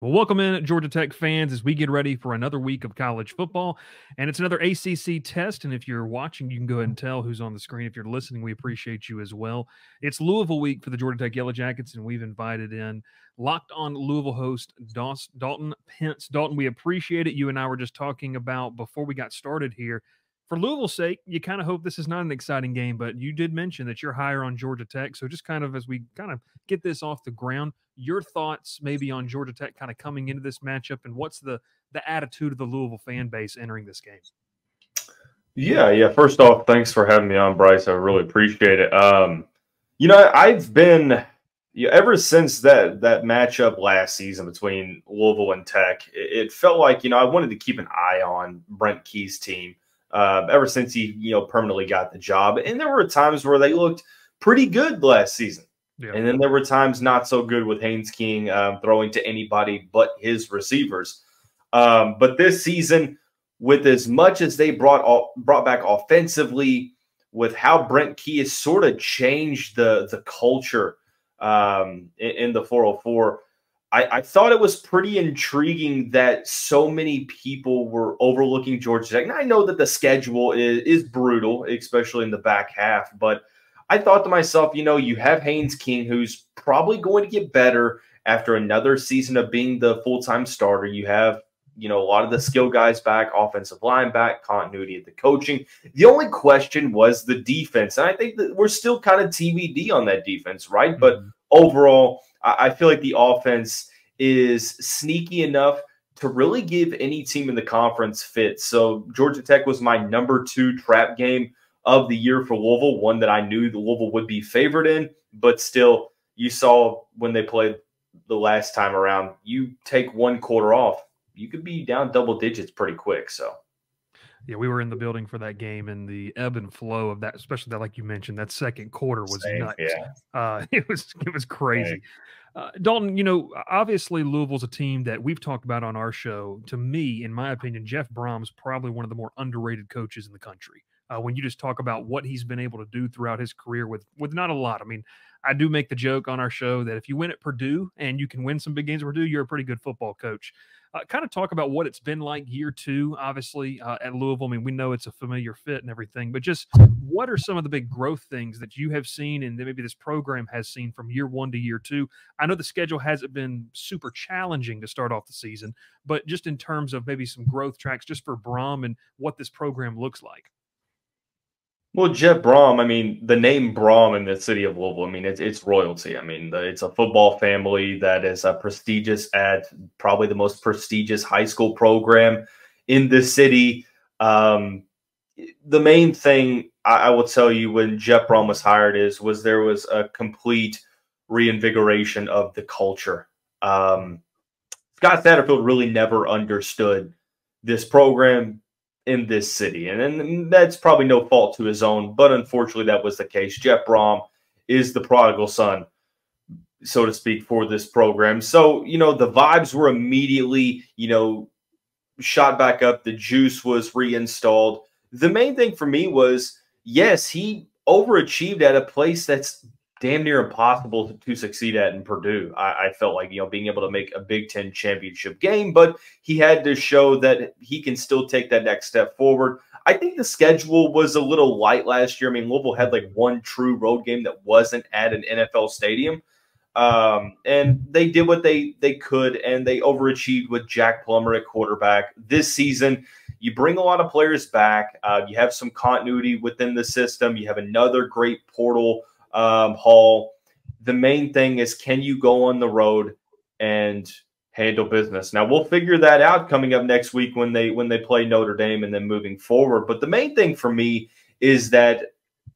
Well, welcome in, Georgia Tech fans, as we get ready for another week of college football. And it's another ACC test. And if you're watching, you can go ahead and tell who's on the screen. If you're listening, we appreciate you as well. It's Louisville week for the Georgia Tech Yellow Jackets, and we've invited in Locked On Louisville host Dalton Pence. Dalton, we appreciate it. You and I were just talking about before we got started here. For Louisville's sake, you kind of hope this is not an exciting game, but you did mention that you're higher on Georgia Tech. So just kind of as we kind of get this off the ground, your thoughts maybe on Georgia Tech kind of coming into this matchup, and what's the attitude of the Louisville fan base entering this game? Yeah. First off, thanks for having me on, Bryce. I really appreciate it. I've been ever since that matchup last season between Louisville and Tech. It felt like I wanted to keep an eye on Brent Key's team ever since he permanently got the job. And there were times where they looked pretty good last season. Yeah. And then there were times not so good with Haynes King throwing to anybody but his receivers. But this season, with as much as they brought back offensively, with how Brent Key has sort of changed the culture in the 404, I thought it was pretty intriguing that so many people were overlooking Georgia Tech. And I know that the schedule is brutal, especially in the back half, but I thought to myself, you have Haynes King, who's probably going to get better after another season of being the full-time starter. You have, a lot of the skill guys back, offensive line back, continuity at the coaching. The only question was the defense. And I think that we're still kind of TBD on that defense, right? Mm-hmm. But overall, I feel like the offense is sneaky enough to really give any team in the conference fits. So Georgia Tech was my number 2 trap game of the year for Louisville, one that I knew the Louisville would be favored in, but still, you saw when they played the last time around, you take one quarter off, you could be down double digits pretty quick. So, yeah, we were in the building for that game, and the ebb and flow of that, especially that, like you mentioned, that second quarter was nuts. Yeah, it was crazy. Dalton, obviously Louisville's a team that we've talked about on our show. To me, in my opinion, Jeff Brohm's probably one of the more underrated coaches in the country. When you just talk about what he's been able to do throughout his career with not a lot. I mean, I do make the joke on our show that if you win at Purdue and you can win some big games at Purdue, you're a pretty good football coach. Kind of talk about what it's been like year 2, obviously, at Louisville. I mean, we know it's a familiar fit and everything, but just what are some of the big growth things that you have seen and that maybe this program has seen from year 1 to year 2? I know the schedule hasn't been super challenging to start off the season, but just in terms of maybe some growth tracks just for Brohm and what this program looks like. Well, Jeff Brohm, I mean, the name Brohm in the city of Louisville, I mean, it's royalty. I mean, it's a football family that is prestigious at probably the most prestigious high school program in the city. The main thing I will tell you when Jeff Brohm was hired was there was a complete reinvigoration of the culture. Scott Satterfield really never understood this program in this city. And that's probably no fault to his own, but unfortunately that was the case. Jeff Brohm is the prodigal son, so to speak, for this program. So, the vibes were immediately, shot back up. The juice was reinstalled. The main thing for me was, yes, he overachieved at a place that's damn near impossible to succeed at in Purdue. I felt like, being able to make a Big Ten championship game, but he had to show that he can still take that next step forward. I think the schedule was a little light last year. I mean, Louisville had like one true road game that wasn't at an NFL stadium. And they did what they could, and they overachieved with Jack Plummer at quarterback. This season, you bring a lot of players back. You have some continuity within the system. You have another great portal haul. The main thing is, can you go on the road and handle business? Now we'll figure that out coming up next week when they play Notre Dame and then moving forward. But the main thing for me is that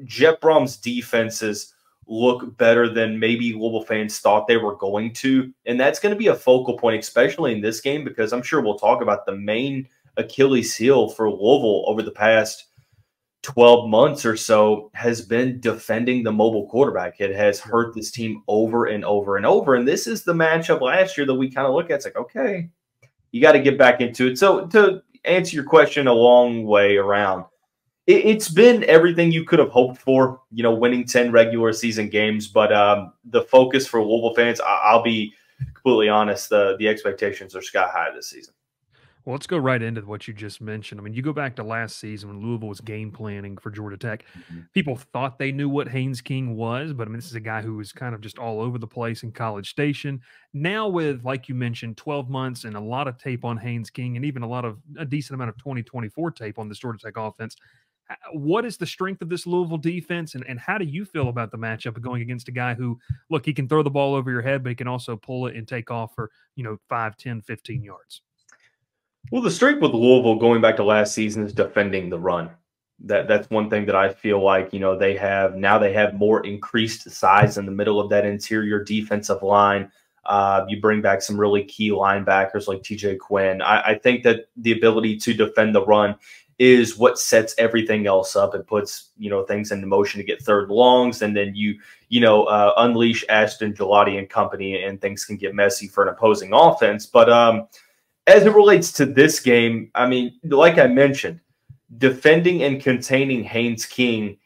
Jeff Brohm's defenses look better than maybe Louisville fans thought they were going to, and that's going to be a focal point, especially in this game, because I'm sure we'll talk about the main Achilles heel for Louisville over the past 12 months or so has been defending the mobile quarterback. It has hurt this team over and over and over. And this is the matchup last year that we kind of look at. It's like, okay, you got to get back into it. So to answer your question a long way around, it's been everything you could have hoped for, winning 10 regular season games. But the focus for Louisville fans, I'll be completely honest, the expectations are sky high this season. Well, let's go right into what you just mentioned. I mean, you go back to last season when Louisville was game planning for Georgia Tech. People thought they knew what Haynes King was, but I mean, this is a guy who was kind of just all over the place in College Station. Now, with, like you mentioned, 12 months and a lot of tape on Haynes King and even a decent amount of 2024 tape on this Georgia Tech offense, what is the strength of this Louisville defense, and how do you feel about the matchup of going against a guy who, look, he can throw the ball over your head, but he can also pull it and take off for, 5, 10, 15 yards? Well, the strength with Louisville going back to last season is defending the run. That's one thing that I feel like, they have more increased size in the middle of that interior defensive line. You bring back some really key linebackers like TJ Quinn. I think that the ability to defend the run is what sets everything else up. It puts, things into motion to get third longs, and then unleash Ashton Gelati and company, and things can get messy for an opposing offense. But as it relates to this game, I mean, like I mentioned, defending and containing Haynes King,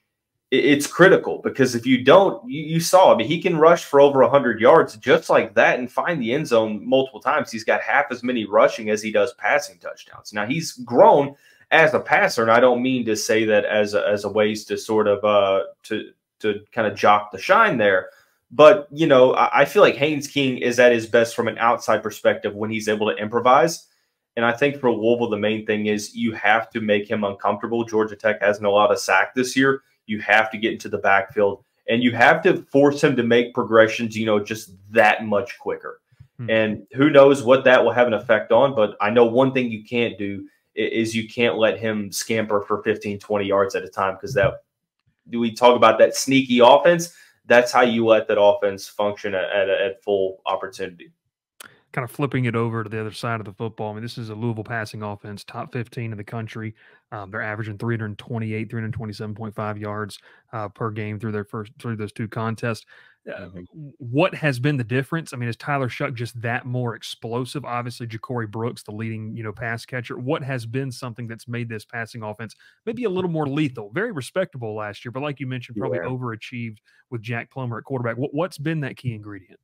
it's critical, because if you don't, you saw, I mean, he can rush for over 100 yards just like that and find the end zone multiple times. He's got half as many rushing as he does passing touchdowns. Now, he's grown as a passer, and I don't mean to say that as a ways to sort of to kind of jock the shine there. But, I feel like Haynes King is at his best from an outside perspective when he's able to improvise. And I think for Louisville, the main thing is you have to make him uncomfortable. Georgia Tech hasn't allowed a sack this year. You have to get into the backfield, and you have to force him to make progressions, just that much quicker. And who knows what that will have an effect on. But I know one thing you can't do is you can't let him scamper for 15, 20 yards at a time, because we talk about that sneaky offense. That's how you let that offense function at full opportunity. Kind of flipping it over to the other side of the football. I mean, this is a Louisville passing offense, top 15 in the country. They're averaging 327.5 yards per game through those two contests. What has been the difference? I mean, is Tyler Shuck just that more explosive? Obviously, Ja'Cory Brooks, the leading, pass catcher. What has been something that's made this passing offense maybe a little more lethal? Very respectable last year, but like you mentioned, probably overachieved with Jack Plummer at quarterback. What's been that key ingredient?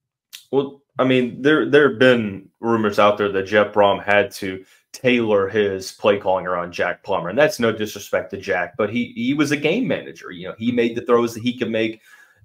Well, I mean, there have been rumors out there that Jeff Brohm had to tailor his play calling around Jack Plummer, and that's no disrespect to Jack, but he was a game manager. He made the throws that he could make.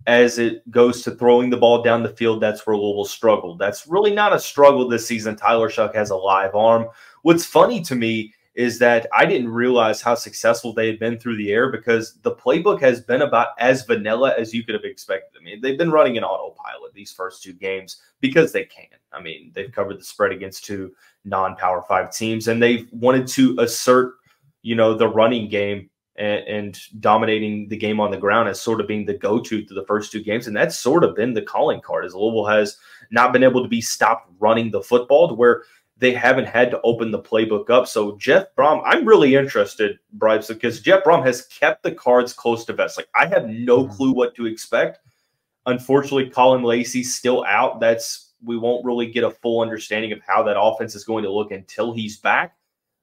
As it goes to throwing the ball down the field, that's where Louisville struggled. That's really not a struggle this season. Tyler Shuck has a live arm. What's funny to me is that I didn't realize how successful they had been through the air, because the playbook has been about as vanilla as you could have expected. I mean, they've been running an autopilot these first two games because they can. I mean, they've covered the spread against two non-Power 5 teams, and they've wanted to assert, the running game and dominating the game on the ground as sort of being the go-to through the first two games. And that's sort of been the calling card, as Louisville has not been able to be stopped running the football, to where they haven't had to open the playbook up. So Jeff Brohm, I'm really interested, Bryce, because Jeff Brohm has kept the cards close to vest. Like, I have no clue what to expect. Unfortunately, Colin Lacey's still out. We won't really get a full understanding of how that offense is going to look until he's back.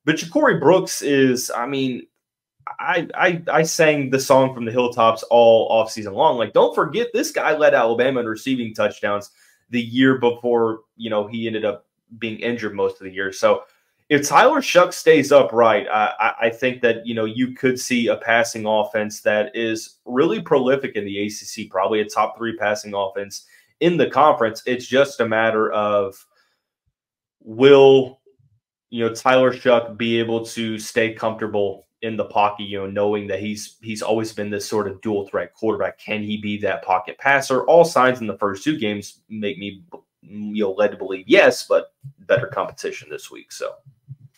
But Ja'Cory Brooks is, I mean, I sang the song from the hilltops all offseason long. Like, don't forget, this guy led Alabama in receiving touchdowns the year before, he ended up being injured most of the year. So if Tyler Shuck stays upright, I think that, you could see a passing offense that is really prolific in the ACC, probably a top 3 passing offense in the conference. It's just a matter of, will, Tyler Shuck be able to stay comfortable in the pocket, knowing that he's always been this sort of dual threat quarterback. Can he be that pocket passer? All signs in the first two games make me, led to believe yes, but better competition this week. So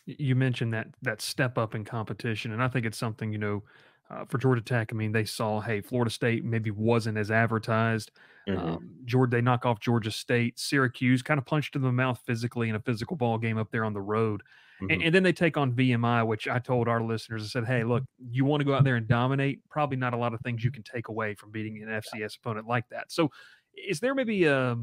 you mentioned that step up in competition, and I think it's something, for Georgia Tech. I mean, they saw, hey, Florida State maybe wasn't as advertised. They knock off Georgia State. Syracuse kind of punched in the mouth physically in a physical ball game up there on the road. And then they take on VMI, which I told our listeners, I said, hey, look, you want to go out there and dominate? Probably not a lot of things you can take away from beating an FCS opponent like that. So is there maybe a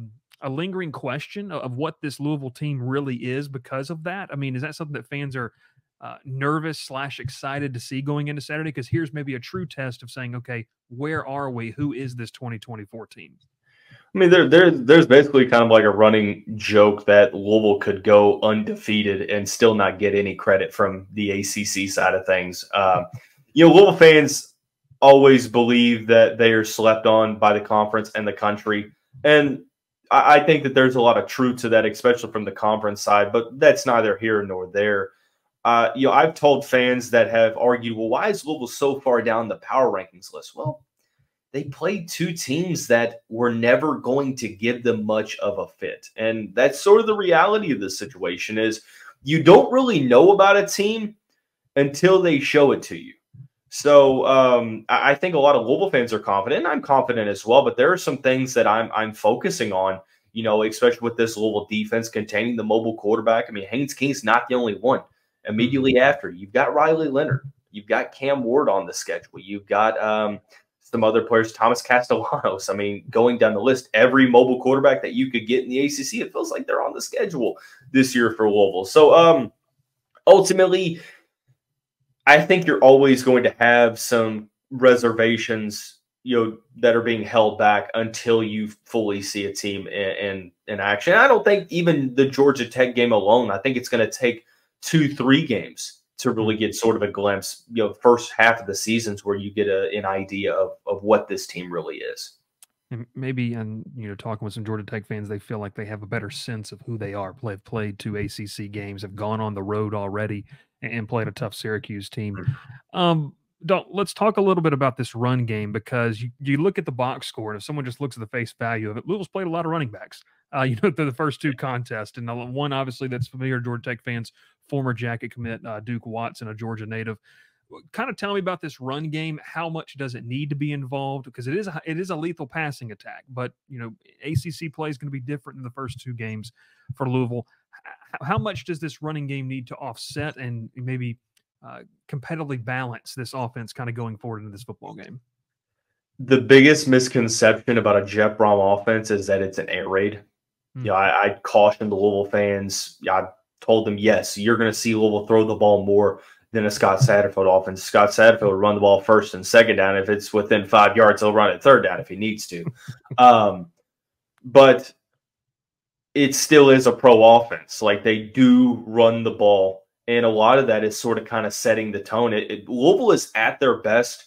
lingering question of what this Louisville team really is because of that? I mean, is that something that fans are nervous / excited to see going into Saturday? Because here's maybe a true test of saying, okay, where are we? Who is this 2024 team? I I mean, there's basically kind of like a running joke that Louisville could go undefeated and still not get any credit from the ACC side of things. Louisville fans always believe that they are slept on by the conference and the country, and I think that there's a lot of truth to that, especially from the conference side. But that's neither here nor there. I've told fans that have argued, well, why is Louisville so far down the power rankings list? Well, they played two teams that were never going to give them much of a fit. And that's sort of the reality of this situation is you don't really know about a team until they show it to you. So I think a lot of Louisville fans are confident, and I'm confident as well, but there are some things that I'm focusing on, especially with this Louisville defense containing the mobile quarterback. I mean, Haynes King's not the only one. Immediately after, you've got Riley Leonard. You've got Cam Ward on the schedule. You've got some other players, Thomas Castellanos. I mean, going down the list, every mobile quarterback that you could get in the ACC, it feels like they're on the schedule this year for Louisville. So ultimately, I think you're always going to have some reservations, that are being held back until you fully see a team in action. I don't think even the Georgia Tech game alone, I think it's going to take 2-3 games to really get sort of a glimpse, first half of the seasons where you get an idea of what this team really is. And maybe, talking with some Georgia Tech fans, they feel like they have a better sense of who they are. They've played 2 ACC games, have gone on the road already, and played a tough Syracuse team. Let's talk a little bit about this run game, because you look at the box score, and if someone just looks at the face value of it, Louisville's played a lot of running backs, through the first 2 contests. And the one, obviously, that's familiar to Georgia Tech fans, former Jacket commit Duke Watson, a Georgia native. Kind of tell me about this run game. How much does it need to be involved? Because it is a lethal passing attack, but ACC play is going to be different in the first 2 games for Louisville. How much does this running game need to offset and maybe competitively balance this offense kind of going forward into this football game? The biggest misconception about a Jeff Brohm offense is that it's an air raid. I cautioned the Louisville fans. I told them, yes, you're going to see Louisville throw the ball more than a Scott Satterfield offense. Scott Satterfield will run the ball first and second down. If it's within 5 yards, he'll run it third down if he needs to. But it still is a pro offense. Like, they do run the ball, and a lot of that is sort of kind of setting the tone. Louisville is at their best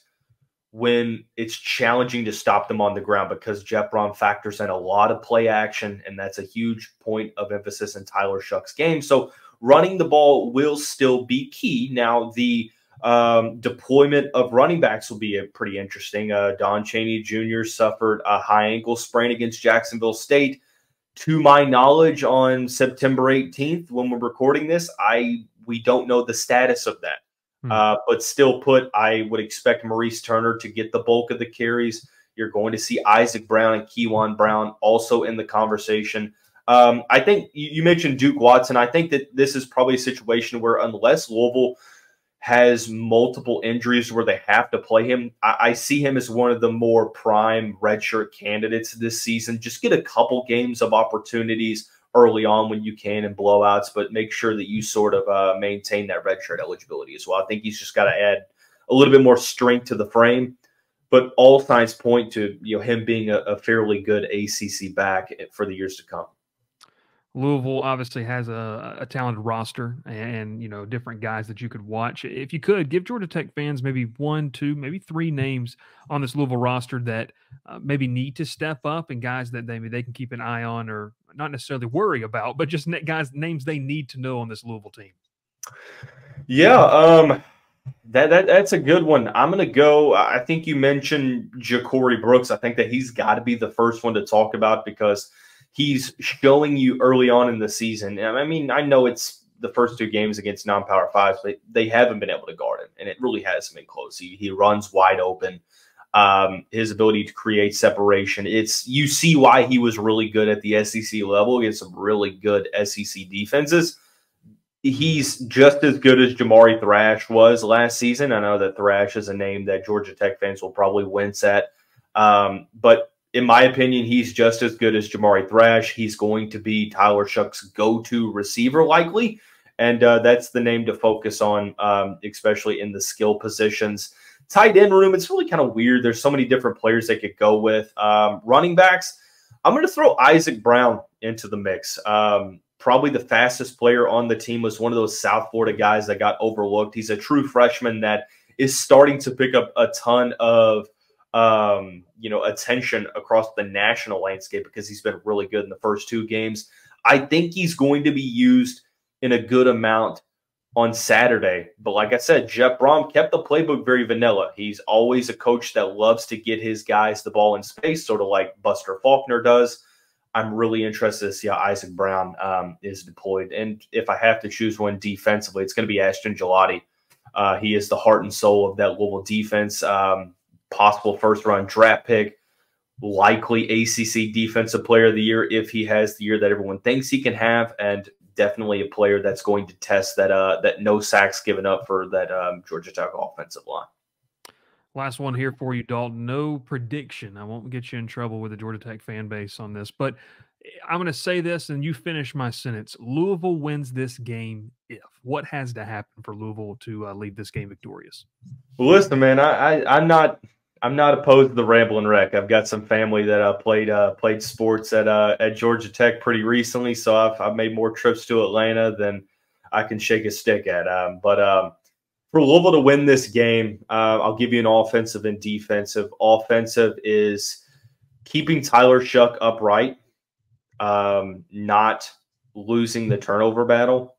when it's challenging to stop them on the ground, because Jeff Brohm factors in a lot of play action, and that's a huge point of emphasis in Tyler Shuck's game. So running the ball will still be key. Now, the deployment of running backs will be pretty interesting. Don Chaney Jr. suffered a high ankle sprain against Jacksonville State. To my knowledge, on September 18th, when we're recording this, we don't know the status of that. But still put, I would expect Maurice Turner to get the bulk of the carries. You're going to see Isaac Brown and Kewan Brown also in the conversation. I think you mentioned Duke Watson. I think that this is probably a situation where, unless Louisville has multiple injuries where they have to play him, I see him as one of the more prime redshirt candidates this season. Just get a couple games of opportunities early on when you can in blowouts, but make sure that you sort of maintain that redshirt eligibility as well. I think he's just got to add a little bit more strength to the frame, but all signs point to him being a fairly good ACC back for the years to come. Louisville obviously has a talented roster and, different guys that you could watch. If you could, give Georgia Tech fans maybe 1, 2, maybe 3 names on this Louisville roster that maybe need to step up, and guys that they can keep an eye on, or not necessarily worry about, but just names they need to know on this Louisville team. Yeah, that's a good one. I'm going to go, I think you mentioned Ja'Cory Brooks. I think that he's got to be the first one to talk about, because he's showing you early on in the season. I mean, I know it's the first 2 games against non-power 5s, but they haven't been able to guard him, and it really hasn't been close. He runs wide open. His ability to create separation, you see why he was really good at the SEC level against some really good SEC defenses. He's just as good as Jamari Thrash was last season. I know that Thrash is a name that Georgia Tech fans will probably wince at, but in my opinion, he's just as good as Jamari Thrash. He's going to be Tyler Shuck's go-to receiver likely, and that's the name to focus on, especially in the skill positions. Tight end room, it's really kind of weird. There's so many different players they could go with. Running backs, I'm going to throw Isaac Brown into the mix. Probably the fastest player on the team, was one of those South Florida guys that got overlooked. He's a true freshman that is starting to pick up a ton of attention across the national landscape because he's been really good in the first 2 games. I think he's going to be used in a good amount on Saturday. But like I said, Jeff Brohm kept the playbook very vanilla. He's always a coach that loves to get his guys the ball in space, sort of like Buster Faulkner does. I'm really interested to see how Isaac Brown is deployed. And if I have to choose one defensively, it's going to be Ashton Gelati. He is the heart and soul of that Louisville defense. Possible first-round draft pick, likely ACC Defensive Player of the Year if he has the year that everyone thinks he can have, and definitely a player that's going to test that no sacks given up for that Georgia Tech offensive line. Last one here for you, Dalton. No prediction. I won't get you in trouble with the Georgia Tech fan base on this, but I'm going to say this and you finish my sentence. Louisville wins this game if. What has to happen for Louisville to leave this game victorious? Well, listen, man, I'm not opposed to the Ramblin' Wreck. I've got some family that played sports at Georgia Tech pretty recently, so I've made more trips to Atlanta than I can shake a stick at. But for Louisville to win this game, I'll give you an offensive and defensive. Offensive is keeping Tyler Shuck upright, not losing the turnover battle,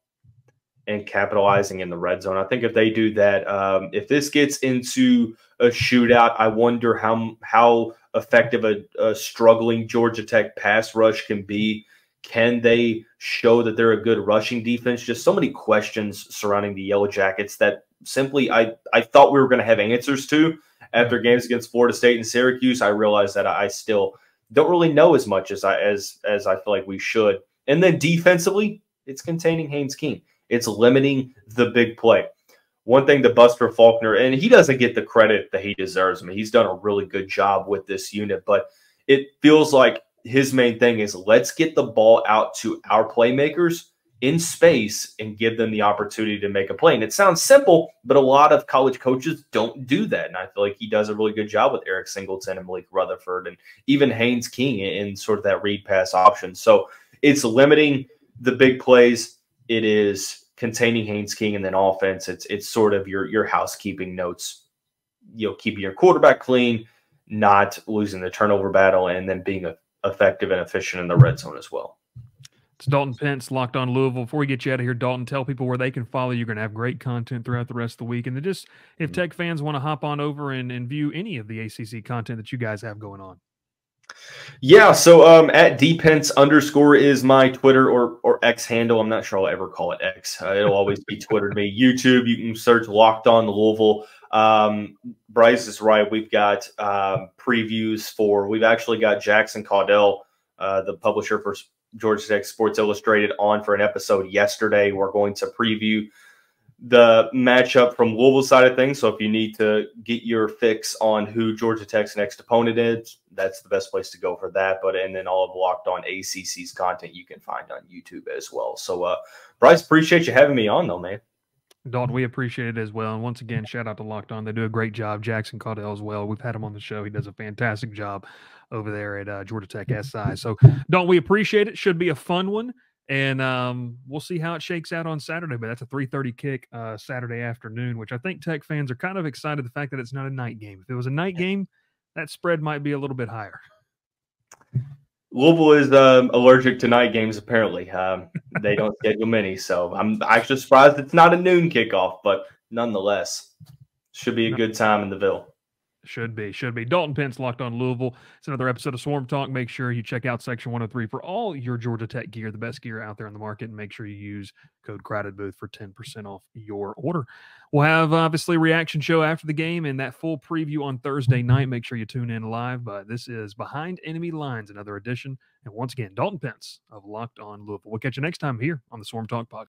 and capitalizing in the red zone. I think if they do that, if this gets into a shootout, I wonder how effective a struggling Georgia Tech pass rush can be. Can they show that they're a good rushing defense? Just so many questions surrounding the Yellow Jackets that simply I thought we were going to have answers to after games against Florida State and Syracuse. I realized that I still don't really know as much as I feel like we should. And then defensively, it's containing Haynes King. It's limiting the big play. One thing to Buster Faulkner, and he doesn't get the credit that he deserves. I mean, he's done a really good job with this unit, but it feels like his main thing is let's get the ball out to our playmakers in space and give them the opportunity to make a play. And it sounds simple, but a lot of college coaches don't do that. And I feel like he does a really good job with Eric Singleton and Malik Rutherford and even Haynes King in sort of that read pass option. So it's limiting the big plays. It is containing Haynes King, and then offense, it's sort of your housekeeping notes, keeping your quarterback clean, not losing the turnover battle, and then being effective and efficient in the red zone as well. It's Dalton Pence, Locked On Louisville. Before we get you out of here, Dalton, tell people where they can follow you. You're going to have great content throughout the rest of the week. And then just if Tech fans want to hop on over and view any of the ACC content that you guys have going on. Yeah, so at @dpence_ is my Twitter or X handle. I'm not sure I'll ever call it X. It'll always be Twitter to me. YouTube, you can search Locked On Louisville. Bryce is right. We've got previews we've actually got Jackson Caudell, the publisher for Georgia Tech Sports Illustrated, on for an episode yesterday. We're going to preview the matchup from Louisville side of things. So if you need to get your fix on who Georgia Tech's next opponent is, that's the best place to go for that. And then all of Locked On ACC's content you can find on YouTube as well. So Bryce, appreciate you having me on though, man. Dalton, we appreciate it as well. And once again, shout out to Locked On. They do a great job. Jackson Caudell as well. We've had him on the show. He does a fantastic job over there at Georgia Tech SI. So Dalton, we appreciate it. Should be a fun one. And we'll see how it shakes out on Saturday. But that's a 3:30 kick Saturday afternoon, which I think Tech fans are kind of excited the fact that it's not a night game. If it was a night game, that spread might be a little bit higher. Louisville is allergic to night games, apparently. They don't schedule many. So I'm actually surprised it's not a noon kickoff. But nonetheless, should be a good time in the Ville. Should be. Dalton Pence, Locked On Louisville. It's another episode of Swarm Talk. Make sure you check out Section 103 for all your Georgia Tech gear, the best gear out there in the market, and make sure you use code Crowded Booth for 10% off your order. We'll have, obviously, a reaction show after the game and that full preview on Thursday night. Make sure you tune in live. But this is Behind Enemy Lines, another edition. And once again, Dalton Pence of Locked On Louisville. We'll catch you next time here on the Swarm Talk Podcast.